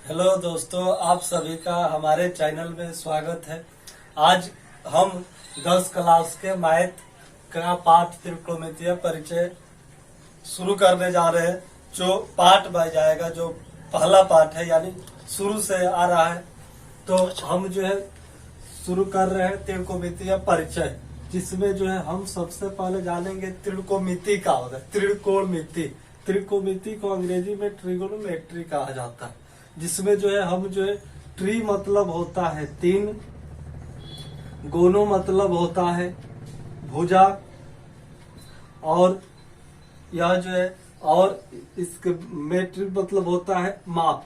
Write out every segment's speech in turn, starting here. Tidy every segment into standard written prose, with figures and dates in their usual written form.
Hello दोस्तों, आप सभी का हमारे चैनल में स्वागत है। आज हम 10 क्लास के मैथ का पाठ त्रिकोणमितीय परिचय शुरू करने जा रहे हैं। जो पाठ बन जाएगा, जो पहला पाठ है, यानी शुरू से आ रहा है, तो हम जो है शुरू कर रहे हैं त्रिकोणमितीय परिचय, जिसमें जो है हम सबसे पहले जानेंगे त्रिकोणमिति का होगा। त्रिकोणमिति को अंग्रेजी में ट्रिगोनोमेट्री कहा जाता है, जिसमें जो है हम जो है ट्री मतलब होता है 3, गोनो मतलब होता है भुजा, और यह जो है और इसके मेट्रिक मतलब होता है माप।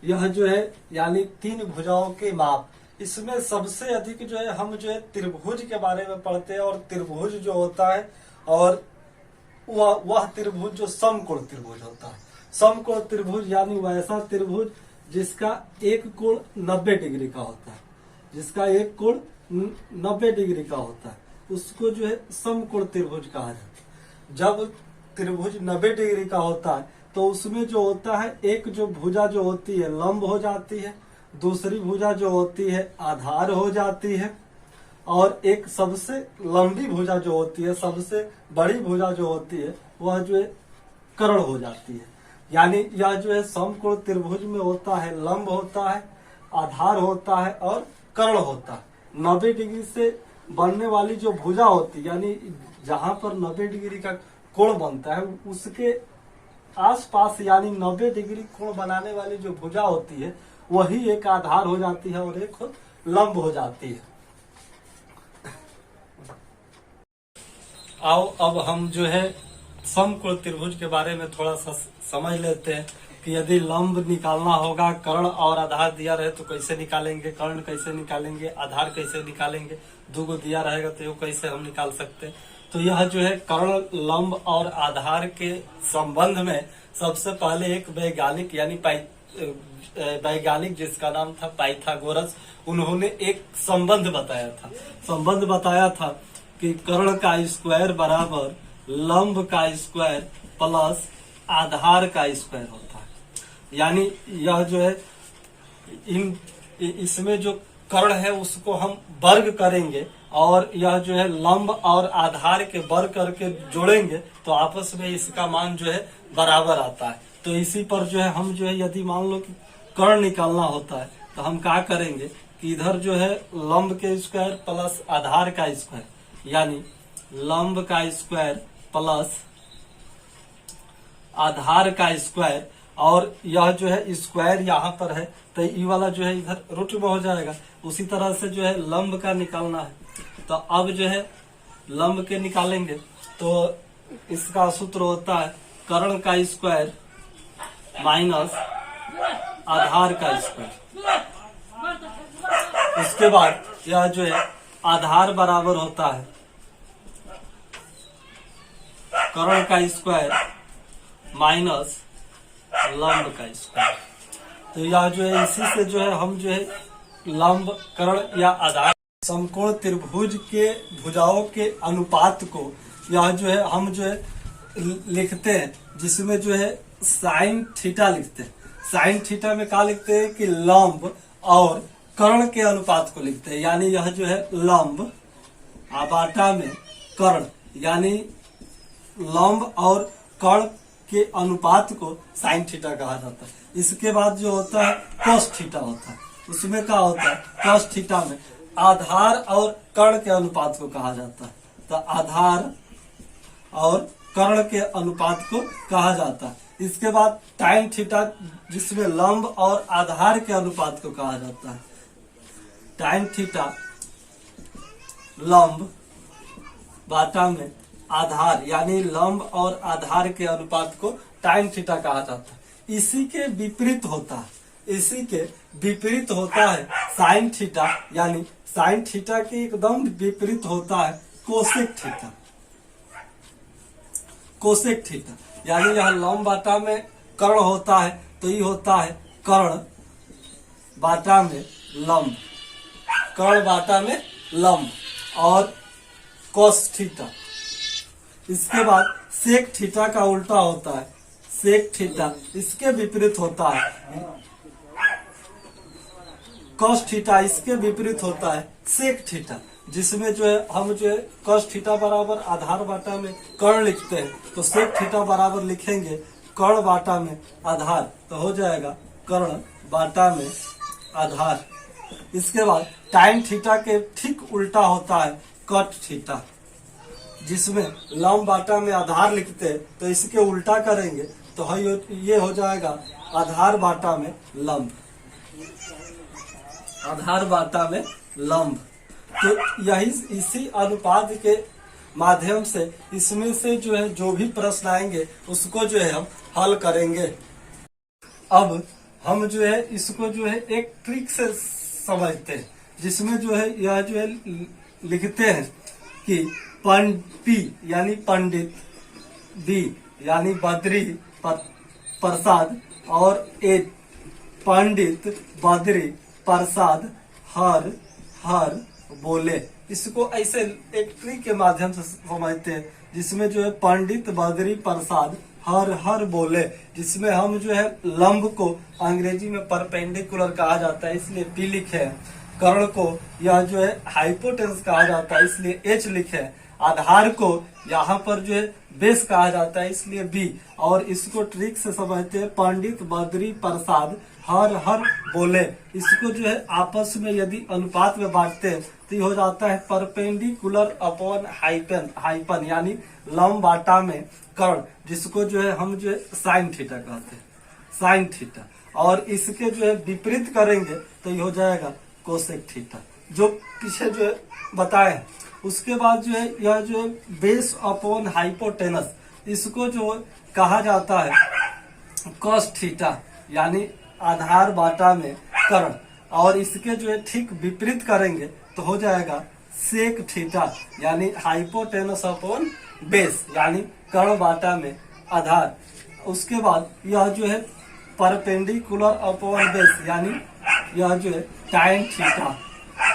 यह जो है यानी 3 भुजाओं के माप। इसमें सबसे अधिक जो है हम जो है त्रिभुज के बारे में पढ़ते हैं, और त्रिभुज जो होता है और वह त्रिभुज जो समकोण त्रिभुज होता है। समकोण त्रिभुज यानी वैसा त्रिभुज जिसका एक कोण 90 डिग्री का होता है, जिसका एक कोण 90 डिग्री का होता है, उसको जो है समकोण त्रिभुज कहा जाता है। जब त्रिभुज 90 डिग्री का होता है तो उसमें जो होता है, एक जो भुजा जो होती है लंब हो जाती है, दूसरी भुजा जो होती है आधार हो जाती है, और एक सबसे लंबी भुजा जो होती है, सबसे बड़ी भुजा जो होती है, वह जो है कर्ण हो जाती है। यानी यह जो है समकोण त्रिभुज में होता है, लंब होता है, आधार होता है और कर्ण होता है। 90 डिग्री से बनने वाली जो भुजा होती है, यानी जहां पर 90 डिग्री का कोण बनता है, उसके आसपास यानी 90 डिग्री कोण बनाने वाली जो भुजा होती है, वही एक आधार हो जाती है और एक लंब हो जाती है। आओ अब हम जो है समकोण त्रिभुज के बारे में थोड़ा सा समझ लेते हैं कि यदि लंब निकालना होगा, कर्ण और आधार दिया रहे तो कैसे निकालेंगे, कर्ण कैसे निकालेंगे, आधार कैसे निकालेंगे, 2 को दिया रहेगा तो वो कैसे हम निकाल सकते हैं। तो यह जो है कर्ण, लंब और आधार के संबंध में सबसे पहले एक वैज्ञानिक यानी वैज्ञानिक जिसका नाम था पाइथागोरस, उन्होंने एक संबंध बताया था कि कर्ण का स्क्वायर बराबर लंब का स्क्वायर प्लस आधार का स्क्वायर होता है। यानी यह जो है इसमें जो कर्ण है उसको हम वर्ग करेंगे, और यह जो है लंब और आधार के वर्ग करके जोड़ेंगे तो आपस में इसका मान जो है बराबर आता है। तो इसी पर जो है हम जो है यदि मान लो कि कर्ण निकालना होता है तो हम क्या करेंगे कि इधर जो है लंब के स्क्वायर प्लस आधार का स्क्वायर, यानी लंब का स्क्वायर प्लस आधार का स्क्वायर, और यह जो है स्क्वायर यहाँ पर है तो ये वाला जो है इधर रूट में हो जाएगा। उसी तरह से जो है लंब का निकालना है, तो अब जो है लंब के निकालेंगे तो इसका सूत्र होता है कर्ण का स्क्वायर माइनस आधार का स्क्वायर। उसके बाद यह जो है आधार बराबर होता है कर्ण का स्क्वायर माइनस लंब का स्क्वायर। तो यह जो है इसी से जो है हम जो है लंब, कर्ण या आधार समकोण त्रिभुज के भुजाओं के अनुपात को यह जो है हम जो है लिखते हैं, जिसमें जो है साइन थीटा लिखते हैं। साइन थीटा में क्या लिखते हैं कि लंब और कर्ण के अनुपात को लिखते हैं। यानी यह जो है लंब आबाटा में कर्ण, यानी लंब और कर्ण के अनुपात को साइन थीटा कहा जाता है। इसके बाद जो होता है कॉस थीटा होता है। उसमें क्या होता है, कॉस थीटा में आधार और कर्ण के अनुपात को कहा जाता है। तो आधार और कर्ण के अनुपात को कहा जाता है। इसके बाद टाइन थीटा, जिसमें लंब और आधार के अनुपात को कहा जाता है। टाइन थीटा लंब बाटा में आधार, यानी लंब और आधार के अनुपात को टाइन थीटा कहा जाता है। इसी के विपरीत होता है साइन थीटा, यानी साइन थीटा के एकदम विपरीत होता है कोसेक थीटा। यानी यह लंब बाटा में कर्ण होता है तो ये होता है कर्ण बाटा में लंब, कर्ण बाटा में लंब और कोस थीटा। इसके बाद सेक थीटा का उल्टा होता है सेक थीटा इसके विपरीत होता है, कॉस थीटा इसके विपरीत होता है सेक थीटा, जिसमें जो है हम जो है कॉस थीटा बराबर आधार बाटा में कर्ण लिखते हैं, तो सेक थीटा बराबर लिखेंगे कर्ण बाटा में आधार, तो हो जाएगा कर्ण बाटा में आधार। इसके बाद टाइन थीटा के ठीक उल्टा होता है कट थीटा, जिसमें लंब बाटा में आधार लिखते हैं, तो इसके उल्टा करेंगे तो ये हो जाएगा आधार बाटा में लंब, आधार बाटा में लंब। तो यही इसी अनुपात के माध्यम से इसमें से जो है जो भी प्रश्न आएंगे उसको जो है हम हल करेंगे। अब हम जो है इसको जो है एक ट्रिक से समझते हैं, जिसमें जो है यह जो है लिखते हैं कि पी यानी पंडित, बी यानी बद्री प्रसाद और ए पंडित बद्री प्रसाद हर हर बोले। इसको ऐसे एक ट्रिक के माध्यम से समझते हैं, जिसमें जो है पंडित बद्री प्रसाद हर हर बोले, जिसमें हम जो है लंब को अंग्रेजी में परपेंडिकुलर कहा जाता है इसलिए पी लिखे हैं, कर्ण को यह जो है हाइपोटेन्स कहा जाता है इसलिए एच लिखे हैं, आधार को यहाँ पर जो है बेस कहा जाता है इसलिए बी, और इसको ट्रिक से समझते हैं पंडित बद्री प्रसाद हर हर बोले। इसको जो है आपस में यदि अनुपात में बांटते हैं तो ये हो जाता है परपेंडिकुलर अपॉन हाइपन हाइपन यानी लंब बाटा में कर्ण, जिसको जो है हम जो है साइन थीटा कहते हैं, साइन थीटा, और इसके जो है विपरीत करेंगे तो ये हो जाएगा कोसेक थीटा, जो पीछे जो है बताए। उसके बाद जो है यह जो है बेस अपॉन हाइपोटेनस, इसको जो कहा जाता है कॉस थीटा यानी आधार बाटा में कर्ण, और इसके जो है ठीक विपरीत करेंगे तो हो जाएगा सेक थीटा यानी हाइपोटेनस अपॉन बेस यानी कर्ण बाटा में आधार। उसके बाद यह जो है परपेंडिकुलर अपॉन बेस यानी यह जो है टाइन थीटा,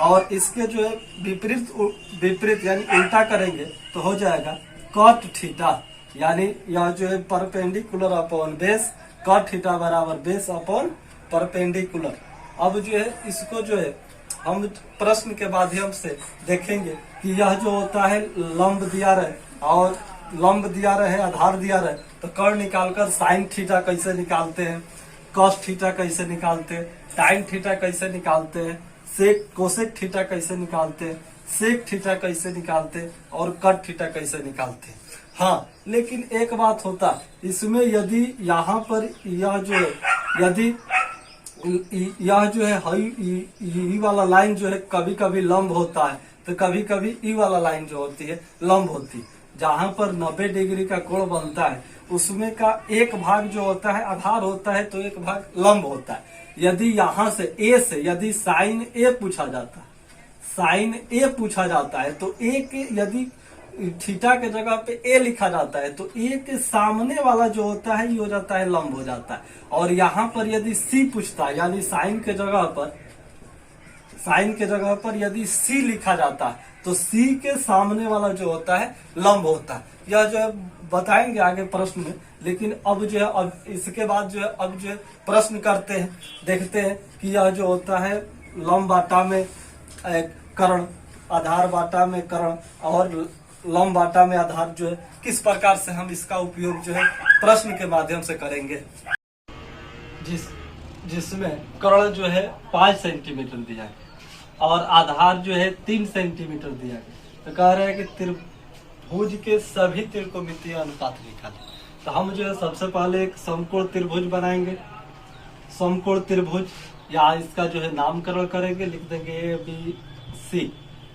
और इसके जो है विपरीत यानी उल्टा करेंगे तो हो जाएगा कॉट थीटा यानी यह जो है perpendicular upon base, cot theta बराबर बेस अपॉन परपेंडिकुलर। अब जो है इसको जो है हम प्रश्न के माध्यम से देखेंगे कि यह जो होता है लंब दिया रहे और लंब दिया रहे आधार दिया रहे, तो कर्ण निकालकर साइन थीटा कैसे निकालते हैं, कॉस थीटा कैसे निकालते हैं, टाइन थीटा कैसे निकालते हैं, सेक कोसेक थीटा कैसे निकालते हैं, सेक थीटा कैसे निकालते हैं और कट थीटा कैसे निकालते हैं। हाँ, लेकिन एक बात होता इसमें, यदि यहाँ पर यह जो है यदि यह जो है ई वाला लाइन जो है कभी कभी लंब होता है तो कभी कभी ई वाला लाइन जो होती है लंब होती है। जहाँ पर 90 डिग्री का कोण बनता है उसमें का एक भाग जो होता है आधार होता है तो एक भाग लंब होता है। यदि यहाँ से ए से यदि साइन ए पूछा जाता है, साइन ए पूछा जाता है तो ए के यदि थीटा के जगह पे ए लिखा जाता है तो ए के सामने वाला जो होता है ये हो जाता है लंब हो जाता है। और यहाँ पर यदि सी पूछता है यानी साइन के जगह पर यदि सी लिखा जाता है तो सी के सामने वाला जो होता है लंब होता है। यह जो है बताएंगे आगे प्रश्न में, लेकिन अब जो है अब इसके बाद जो है अब जो है प्रश्न करते हैं, देखते हैं कि यह जो होता है लंब बाटा में कर्ण, आधार बाटा में कर्ण और लंब बाटा में आधार जो है किस प्रकार से हम इसका उपयोग जो है प्रश्न के माध्यम से करेंगे। जिसमें कर्ण जो है 5 सेंटीमीटर दिया गया और आधार जो है 3 सेंटीमीटर दिया गया, तो कह रहे हैं कि त्रिभुज के सभी त्रिकोणमितीय अनुपात निकालें। तो हम जो है सबसे पहले एक समकोण त्रिभुज बनाएंगे। समकोण त्रिभुज या इसका जो है नामकरण करेंगे, लिख देंगे ABC।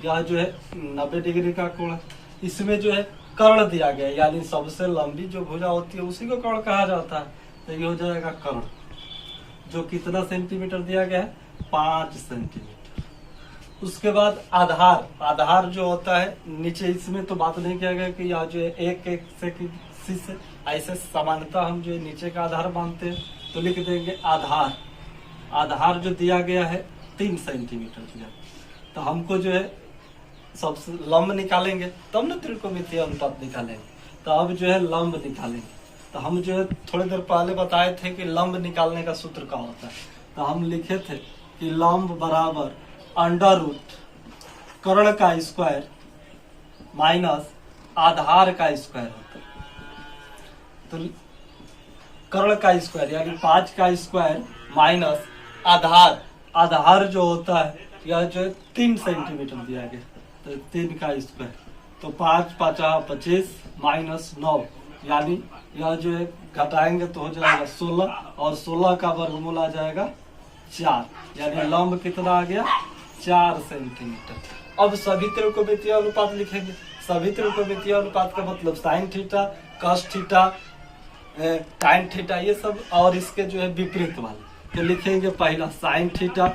यह जो है 90 डिग्री का कोण है। इसमें जो है कर्ण दिया गया यानी सबसे लंबी जो भुजा होती है उसी को कर्ण कहा जाता है, तो ये हो जाएगा कर्ण, जो कितना सेंटीमीटर दिया गया है 5 सेंटीमीटर। उसके बाद आधार, आधार जो होता है नीचे इसमें तो बात नहीं किया गया कि यह जो है एक से किसी से ऐसे सामान्यता हम जो है नीचे का आधार मानते हैं, तो लिख देंगे आधार। आधार जो दिया गया है 3 सेंटीमीटर दिया, तो हमको जो है सबसे लंब निकालेंगे तब ना त्रिकोणमितीय अनुपात निकालेंगे। तो अब जो है लंब निकालेंगे, तो हम जो है थोड़ी देर पहले बताए थे कि लंब निकालने का सूत्र क्या होता है। तो हम लिखे थे कि लंब बराबर अंडर रूट कर्ण का स्क्वायर माइनस आधार का स्क्वायर होता है। तो कर्ण का स्क्वायर यानी 5 का स्क्वायर माइनस आधार जो होता है यह जो है 3 सेंटीमीटर दिया गया, तो 3 का स्क्वायर, तो 5 5 25 माइनस 9 यानी यह जो है घटाएंगे तो हो जाएगा 16 और 16 का वर्गमूल आ जाएगा 4, यानी लंब कितना आ गया 4 सेंटीमीटर। अब सभी त्रिकोणमितीय अनुपात लिखेंगे। सभी त्रिकोणमितीय अनुपात का मतलब साइन थीटा, कॉस थीटा, टाइन थीटा, ये सब और इसके जो है विपरीत वाले। तो लिखेंगे पहला साइन थीटा,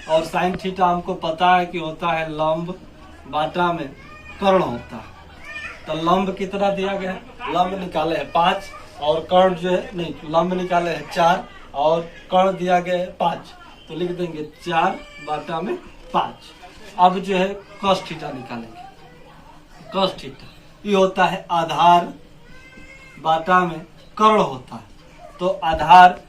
और साइन थीटा हमको पता है कि होता है लंब बाटा में कर्ण होता है। तो लंब कितना दिया गया है, लंब निकाले है 5 और कर्ण जो है नहीं, लंब निकाले है 4 और कर्ण दिया गया है 5, तो लिख देंगे 4 बाटा में 5। अब जो है कॉस थीटा निकालेंगे। कॉस थीटा ये होता है आधार बाटा में कर्ण होता है। तो आधार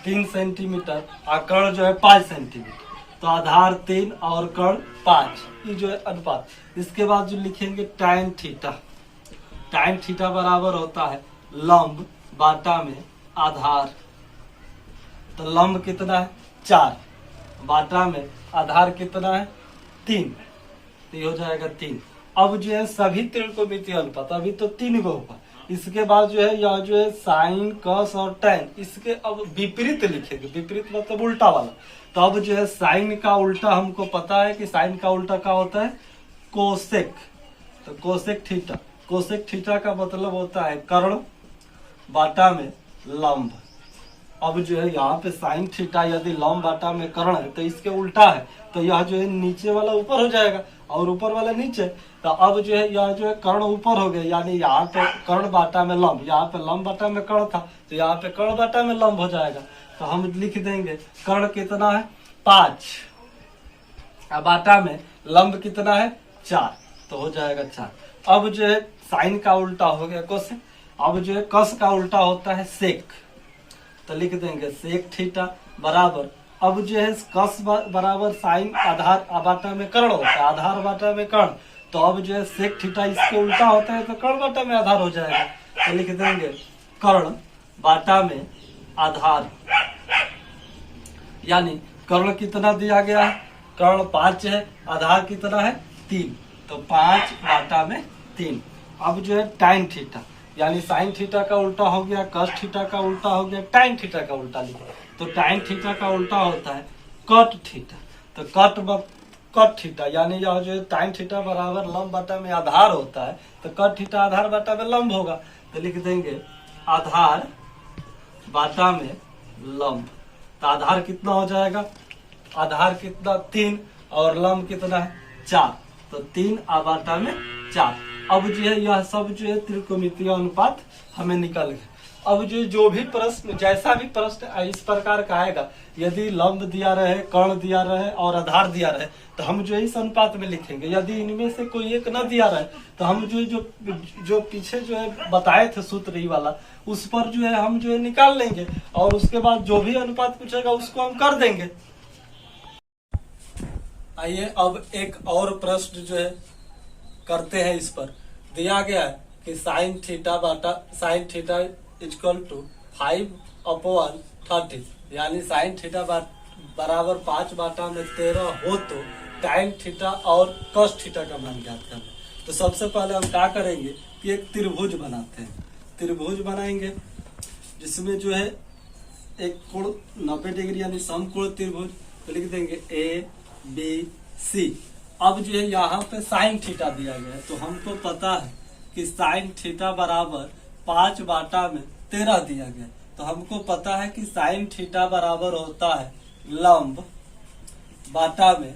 3 सेंटीमीटर और कर्ण जो है 5 सेंटीमीटर, तो आधार 3 और कर्ण 5, ये जो है अनुपात। इसके बाद जो लिखेंगे टाइन थीटा। टाइन थीटा बराबर होता है लंब बाटा में आधार। तो लंब कितना है 4, बाटा में आधार कितना है 3, तो ये हो जाएगा 3। अब जो है सभी त्रिकोणमितीय अनुपात, अभी तो 3 गो होगा। इसके बाद जो है यह जो है साइन कॉस और टैन, इसके अब विपरीत लिखेंगे। विपरीत मतलब उल्टा वाला। तो अब जो है साइन का उल्टा हमको पता है कि साइन का उल्टा क्या होता है कोसेक। तो कोसेक थीटा, कोसेक थीटा का मतलब होता है कर्ण बाटा में लंब। अब जो है यहाँ पे साइन थीटा यदि लंब बाटा में कर्ण है तो इसके उल्टा है, तो यह जो है नीचे वाला ऊपर हो जाएगा और ऊपर वाला नीचे। तो अब जो है यह जो है कर्ण ऊपर हो गया, यानी यहाँ पे कर्ण बाटा में लंब, यहाँ पे लंब बाटा में कर्ण था तो यहाँ पे कर्ण बाटा में लंब हो जाएगा। तो हम लिख देंगे कर्ण कितना है 5, बाटा में लंब कितना है 4, तो हो जाएगा 4। अब जो है साइन का उल्टा हो गया कोसेक। अब जो है कस का उल्टा होता है सेक, तो लिख देंगे सेक थीटा बराबर, अब जो है कस बराबर साइन आधार बाटा में कर्ण होता है, आधार बाटा में कर्ण। तो अब जो है सेक थीटा इसके उल्टा होता है तो कर्ण बाटा में आधार हो जाएगा। तो लिख देंगे कर्ण बाटा में आधार, यानी कर्ण कितना दिया गया है, कर्ण 5 है, आधार कितना है 3, तो 5 बाटा में 3। अब जो है टाइन थीटा, यानी साइन थीटा का उल्टा हो गया, कॉस थीटा का उल्टा हो गया, टाइन थीटा का उल्टा लिखा। तो टाइन थीटा का उल्टा होता है कट थीटा। तो कट थीटा यानी यह जो है टाइन थीटा बराबर लंब बाटा में आधार होता है, तो कट थीटा आधार बाटा में लंब होगा। तो लिख देंगे आधार बाटा में लंब। तो आधार कितना हो जाएगा, आधार कितना 3 और लंब कितना है 4, तो 3 बाटा में 4। अब जो है यह सब जो है त्रिकोणमितीय अनुपात हमें निकल गए। अब जो भी प्रश्न, जैसा भी प्रश्न इस प्रकार का आएगा, यदि लंब दिया रहे, कर्ण दिया रहे और आधार दिया रहे, तो हम जो इस अनुपात में लिखेंगे। यदि इनमें से कोई एक न दिया रहे तो हम जो पीछे जो है बताए थे सूत्र ही वाला, उस पर जो है हम जो है निकाल लेंगे और उसके बाद जो भी अनुपात पूछेगा उसको हम कर देंगे। आइए अब एक और प्रश्न जो है करते हैं। इस पर दिया गया है कि साइन थीटा बाटा साइन थीटा इक्वल टू 5/30, यानी साइन थीटा बराबर 5 बाटा में 13 हो तो टाइन थीटा और कॉस थीटा का मान ज्ञात करना। तो सबसे पहले हम क्या करेंगे कि एक त्रिभुज बनाते हैं। त्रिभुज बनाएंगे जिसमें जो है एक कोण 90 डिग्री यानी समकोण त्रिभुज, तो लिख देंगे ABC। अब जो है यहाँ पे साइन थीटा दिया गया है, तो हमको पता है कि साइन थीटा बराबर 5 बाटा में 13 दिया गया, तो हमको पता है कि साइन थीटा बराबर होता है लंब बाटा में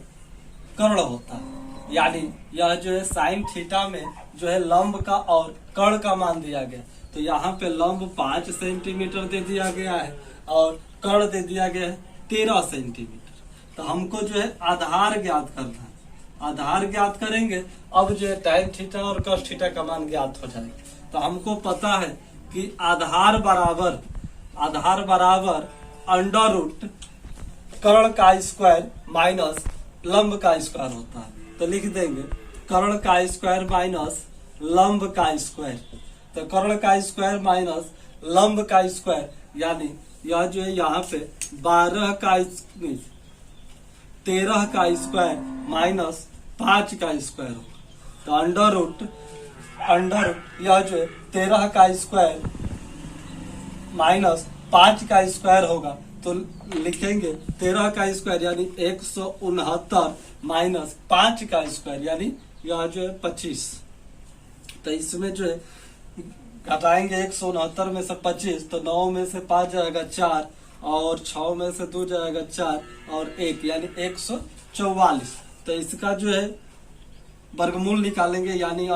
कर्ण होता है। यानी यह जो है साइन थीटा में जो है लंब का और कर्ण का मान दिया गया, तो यहाँ पे लंब 5 सेंटीमीटर दे दिया गया है और कर्ण दे दिया गया है 13 सेंटीमीटर। तो हमको जो है आधार ज्ञात करना है, आधार ज्ञात करेंगे। अब जो है टाइन थीटा और कॉस थीटा का मान ज्ञात हो जाएगा। तो हमको पता है कि आधार बराबर अंडर रूट कर्ण का स्क्वायर माइनस लंब का स्क्वायर होता है। तो लिख देंगे कर्ण का स्क्वायर माइनस लंब का स्क्वायर। तो कर्ण का स्क्वायर माइनस लंब का स्क्वायर यानी यह जो है यहाँ पे 13 का स्क्वायर माइनस 5 का स्क्वायर होगा। तो अंडर रूट यह जो है 13 का स्क्वायर माइनस 5 का स्क्वायर होगा। तो लिखेंगे 13 का स्क्वायर यानी 169 माइनस 5 का स्क्वायर यानी यह जो है 25। तो इसमें जो है घटाएंगे 169 में से 25 तो 9 में से 5 जाएगा 4 और 6 में से 2 जाएगा 4 और 1 यानी 144। तो इसका जो है वर्गमूल निकालेंगे यानी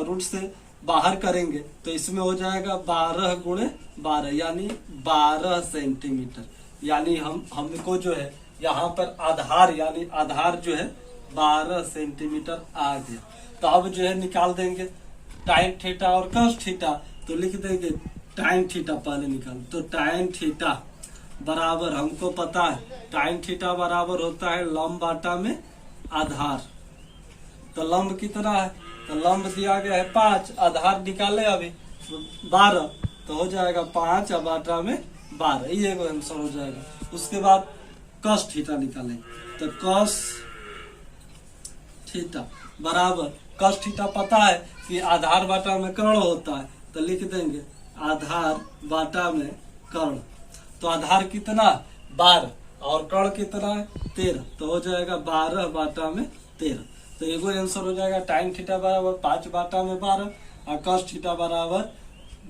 रूट से बाहर करेंगे तो इसमें हो जाएगा 12 गुणे 12 यानी 12 सेंटीमीटर। यानी हमको जो है यहाँ पर आधार जो है 12 सेंटीमीटर आ गया। तो अब जो है निकाल देंगे टाइन थीटा और कॉस थीटा। तो लिख देंगे टाइन थीटा पहले निकाल। तो टाइन थीटा बराबर हमको पता है टाइन थीटा बराबर होता है लंब बाटा में आधार। तो लंब कितना है? तो लंब दिया गया है 5, आधार निकाले अभी 12 तो हो जाएगा 5 और बाटा में 12, ये आंसर हो जाएगा। उसके बाद कॉस थीटा निकालेंगे। तो कॉस थीटा बराबर कॉस थीटा पता है कि आधार बाटा में कर्ण होता है। तो लिख देंगे आधार बाटा में कर्ण। तो आधार कितना 12 और कर्ण कितना है 13 तो हो जाएगा 12 बाटा में 13। तो एगो आंसर हो जाएगा टाइन थीटा बराबर 5 बाटा में 12 और कॉस थीटा बराबर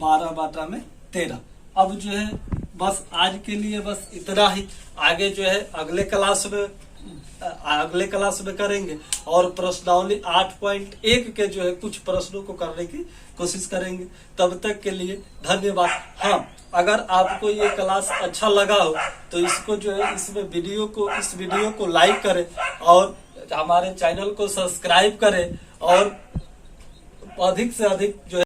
12 बाटा में 13। अब जो है बस आज के लिए बस इतना ही। आगे जो है अगले क्लास में करेंगे और प्रश्नावली 8.1 के जो है कुछ प्रश्नों को करने की कोशिश करेंगे। तब तक के लिए धन्यवाद। हाँ, अगर आपको ये क्लास अच्छा लगा हो तो इसको जो है इस वीडियो को लाइक करें और हमारे चैनल को सब्सक्राइब करें और अधिक से अधिक जो है